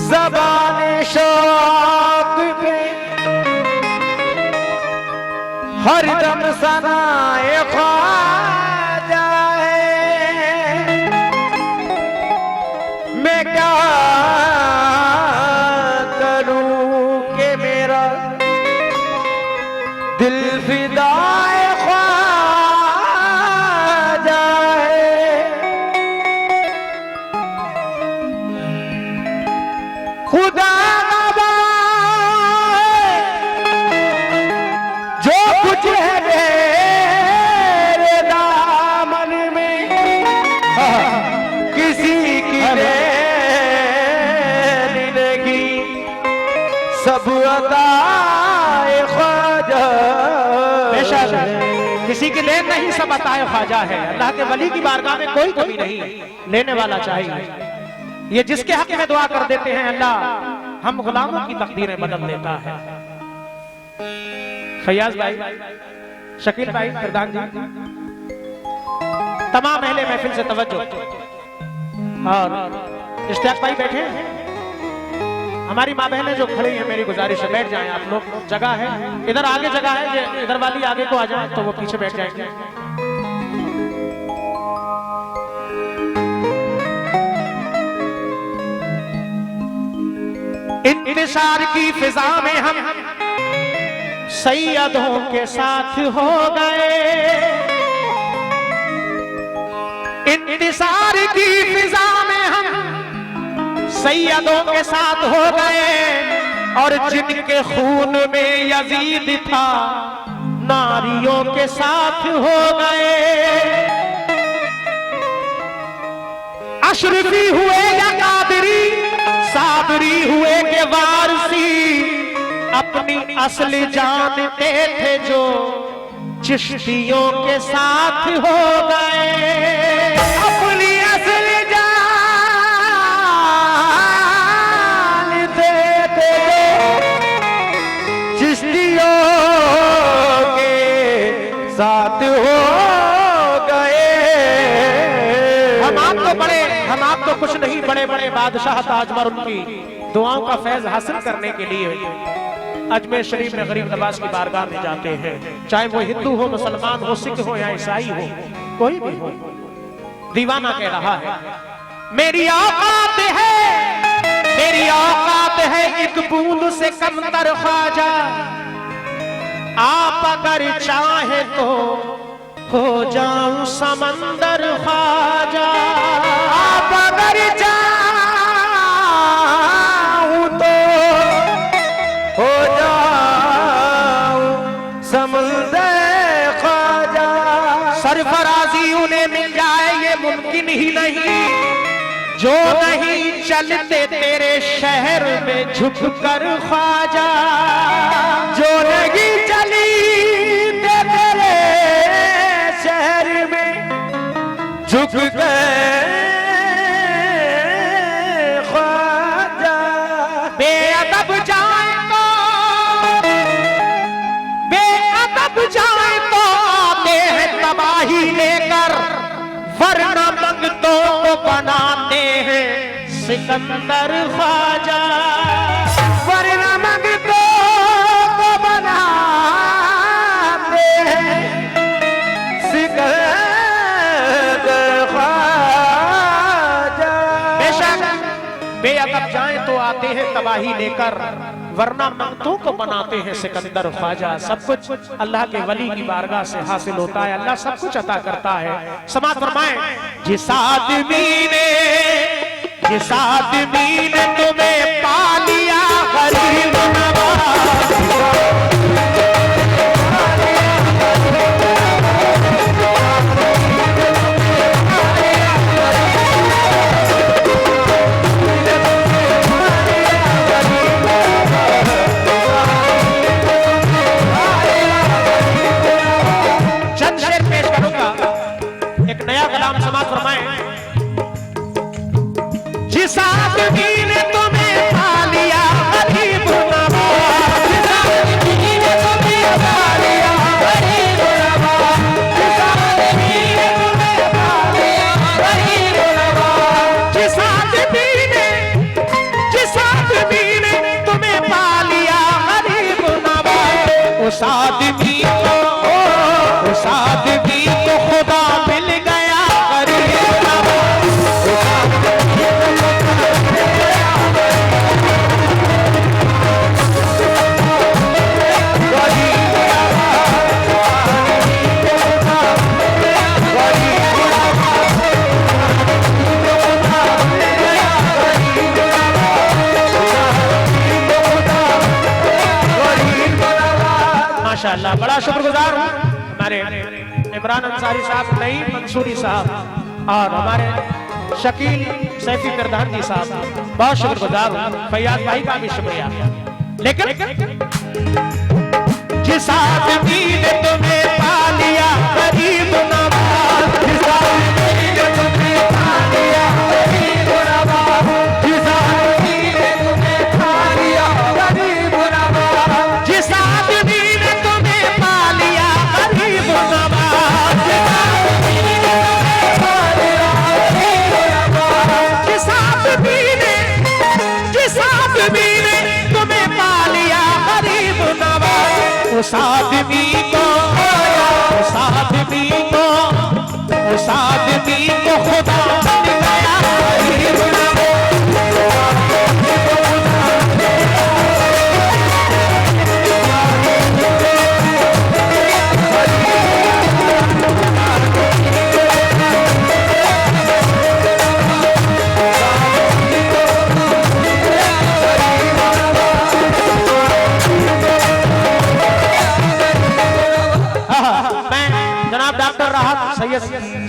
ज़बान शौक़ पे हरदम सनाए ख्वाजा है। मैं क्या करूं कि मेरा दिल फिदाए ख्वाजा है। खुदा जो कुछ है मेरे दामन में किसी की लेगी सब अताए ख्वाजा। बेशक किसी की लेन नहीं, सब अताए ख्वाजा है। अल्लाह के वली की बारगाह में कोई कमी नहीं, लेने वाला चाहिए। ये जिसके हक में दुआ कर देते हैं अल्लाह हम गुलामों की तकदीरें बदल देता है। फैयाज भाई, शकील भाई, प्रधान जी, तमाम अहले महफिल से तवज्जो। और इश्तियाक भाई बैठे हैं, हमारी माँ बहनें जो खड़ी हैं, मेरी गुजारिश है बैठ जाएं आप लोग। जगह है इधर आगे, जगह है, ये इधर वाली आगे को आ जाए तो वो पीछे बैठ जाएंगे। इंतजार की फिजा में हम सैयदों के साथ हो गए। इंतजार की फिजा में हम सैयदों के साथ हो गए, और जिनके खून में यजीद था नारियों के साथ हो गए। अशरफी हुए या कादरी, साबरी हुए के वारसी, अपनी असल जानते थे जो चिश्तियों के साथ हो गए। अपनी असल जानते थे चिश्तियों के साथ हो गए। हम आप तो कुछ नहीं, बड़े बड़े बादशाह ताजमहल उनकी दुआओं का फैज हासिल करने के लिए अजमेर शरीफ में गरीब नवाज की बारगाह में जाते हैं। चाहे वो हिंदू हो, मुसलमान हो, सिख हो या ईसाई हो, कोई भी हो। दीवाना कह रहा है मेरी औकात है, मेरी औकात है एक बूंद से कमतर ख्वाजा। आप अगर चाहे तो हो जाऊं समंदर ख्वाजा। आप अगर चाहूं तो हो जाऊं समंदर ख्वाजा। सरफराजी उन्हें मिल जाए ये मुमकिन ही नहीं, जो नहीं चलते तेरे शहर में झुक कर ख्वाजा। जो नहीं चली तेरे शहर में झुक गए ख्वाजा। बेअदब जाए तो आते हैं तबाही लेकर, वरना मंगतों को बनाते हैं सिकंदर ख्वाजा। वरना मंगतों को बनाते हैं सिकंदर ख्वाजा। बेशक बेअदब जाए तो आते हैं तबाही लेकर, वरना मंगतों को बनाते हैं सिकंदर ख्वाजा। सब कुछ अल्लाह के वली की बारगाह से हासिल होता है, अल्लाह सब कुछ अता करता है। समाअत फरमाएं, जिस आदमी ने तुम्हें पा लिया गरीब नवाज, जिस आदमी ने तुम्हें पा लिया गरीब नवाज, जिस आदमी ने तुम्हें पा लिया गरीब नवाज, जिस आदमी ने तुम्हें पा लिया गरीब नवाज, जिस आदमी ने उस आदमी को खुदा मिल गया गरीब नवाज। माशाअल्लाह, बड़ा शुक्रगुजार हूँ हमारे इमरान अंसारी साहब, नईम मंसूरी साहब और हमारे शकील सैफी प्रधान जी साहब, बहुत शुक्रगुजार हूँ। फैयाज भाई का भी शुक्रिया। लेकिन जिस आदमी ने तुम्हें पा लिया गरीब नवाज, जिस आदमी ने तुम्हें पा लिया गरीब नवाज, जिस आदमी ने तुम्हें पा लिया गरीब नवाज, जिस आदमी ने तुम्हें पा लिया गरीब नवाज, जिस आदमी ने तुम्हें पा लिया गरीब नवाज, उस आदमी को खुदा मिल गया गरीब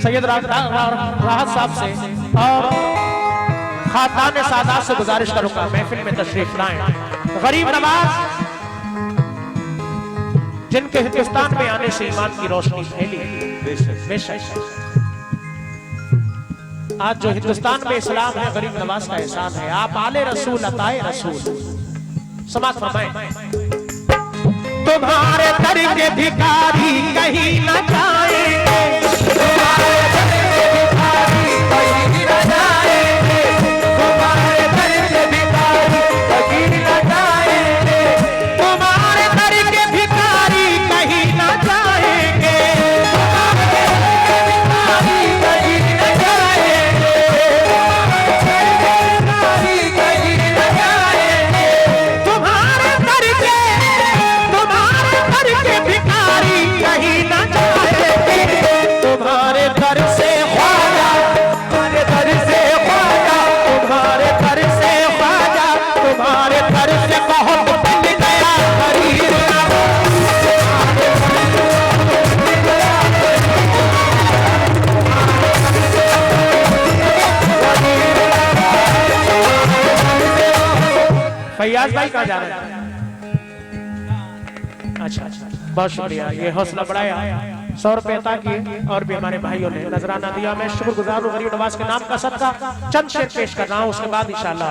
सैयद राहत साहब से और खातान सादात से गुजारिश करूंगा महफिल में तशरीफ लाएं। गरीब नवाज जिनके हिंदुस्तान में आने से ईमान की रोशनी फैली, बेशक आज जो हिंदुस्तान में इस्लाम है गरीब नवाज का एहसान है। आप आले रसूल अताए रसूल समाज फरमाएं। तुम्हारे दर के भिखारी कहीं न जाएंगे, तुम्हारे दर के भिखारी कहीं न जाएंगे, तुम्हारे दर के भिखारी कहीं न जाएंगे, तुम्हारे दर के भिखारी कहीं न जाएंगे, तुम्हारे दर के भिखारी कहीं न जाएंगे, तुम्हारे दर के भिखारी कहीं न जाएंगे, तुम्हारे दर से ख्वाजा, तुम्हारे दर से ख्वाजा, तुम्हारे दर से ख्वाजा, तुम्हारे दर से बहुत मिल गया गरीब फैयाज भाई कहाँ जा रहे हैं? अच्छा, बहुत शुक्रिया, ये हौसला बढ़ाया। 100 रुपए अता किए और भी हमारे भाइयों ने नजराना दिया। मैं शुक्रगुजार हूँ गरीब नवाज के नाम का सदका चंद शेर पेश कर रहा हूँ, उसके बाद इंशाअल्लाह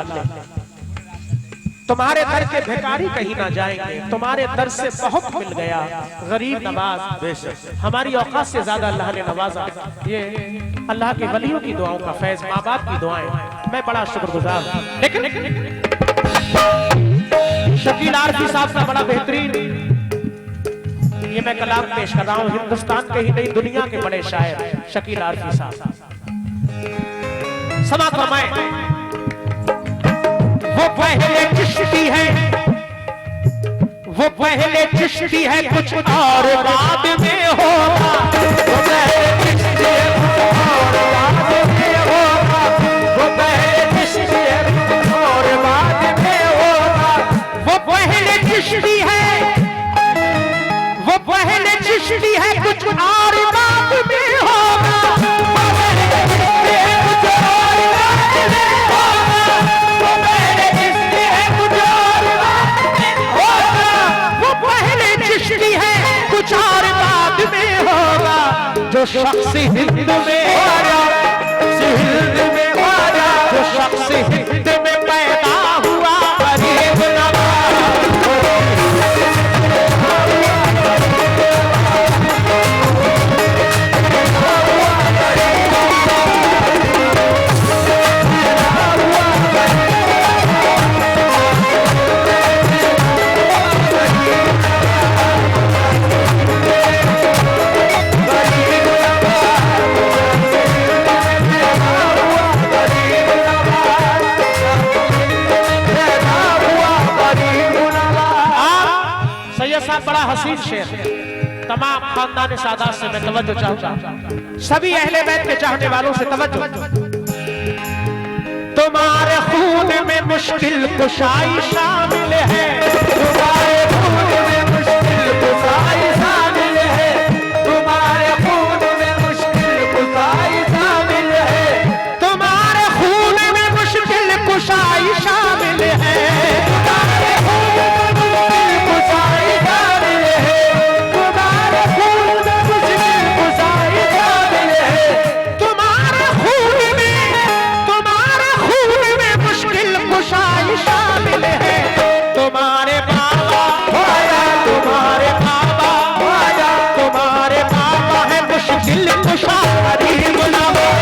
तुम्हारे दर के भिखारी कहीं ना जाएंगे, तुम्हारे दर से बहुत मिल गया गरीब नवाज। हमारी औकात से ज्यादा अल्लाह ने नवाजा, ये अल्लाह के वलियों की दुआओं का फैज, माँ बाप की दुआएं, मैं बड़ा शुक्रगुजार हूँ। लेकिन शकील आरफी साहब का बड़ा बेहतरीन ये मैं कलाम पेश कर रहा हूँ। हिंदुस्तान के ही नहीं दुनिया के बड़े शायर शकील आरफी साहब, समा फरमाएं। वो पहले चिश्ती है, वो पहले चिश्ती है कुछ और बाद में होगा, वो पहले चिश्ती है कुछ और बाद में होगा, वो पहले चिश्ती है कुछ और बाद में होगा, वो पहले चिश्ती है, वो पहले चिश्ती है कुछ और बाद में होगा, वो पहले चिश्ती है कुछ और बाद में होगा, वो पहले चिश्ती है कुछ और बाद में होगा, वो पहले चिश्ती है कुछ और बाद में होगा, जो शख्स हिंद में आया, हिंद में आया, जो शख्स हिंद में पैदा हुआ गरीब नवाज। साथ बड़ा हसीन शेर है। तमाम खानदान सादात से मैं तवज्जो चाहूंगा, सभी अहले बैत के चाहने वालों से तवज्जो। तुम्हारे खून में मुश्किल कुशाई शामिल है, तुम्हारे खून में मुश्किल कुशाई शामिल है, तुम्हारे खून में मुश्किल कुशाई शामिल है, तुम्हारे खून में मुश्किल कुशाई शामिल है, तुम्हारे खून में मुश्किल कुशाई शामिल है, तुम्हारे खून में मुश्किल कुशाई शामिल है, तुम्हारे खून में मुश्किल कुशाई शामिल है। तुम्हारे बाबा आजा तुम्हारे बाबा आजा तुम्हारे बाबा है मुश्किल कुशा, गरीब नवाज।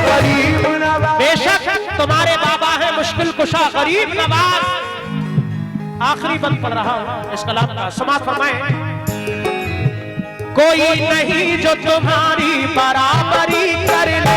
गरीब नवाज। बेशक तुम्हारे बाबा है मुश्किल कुशा, गरीब नवाज। आखिरी बंद पढ़ रहा हूं इस कलाम का, समाप्त फरमाएं। कोई नहीं जो तुम्हारी बराबरी कर ले,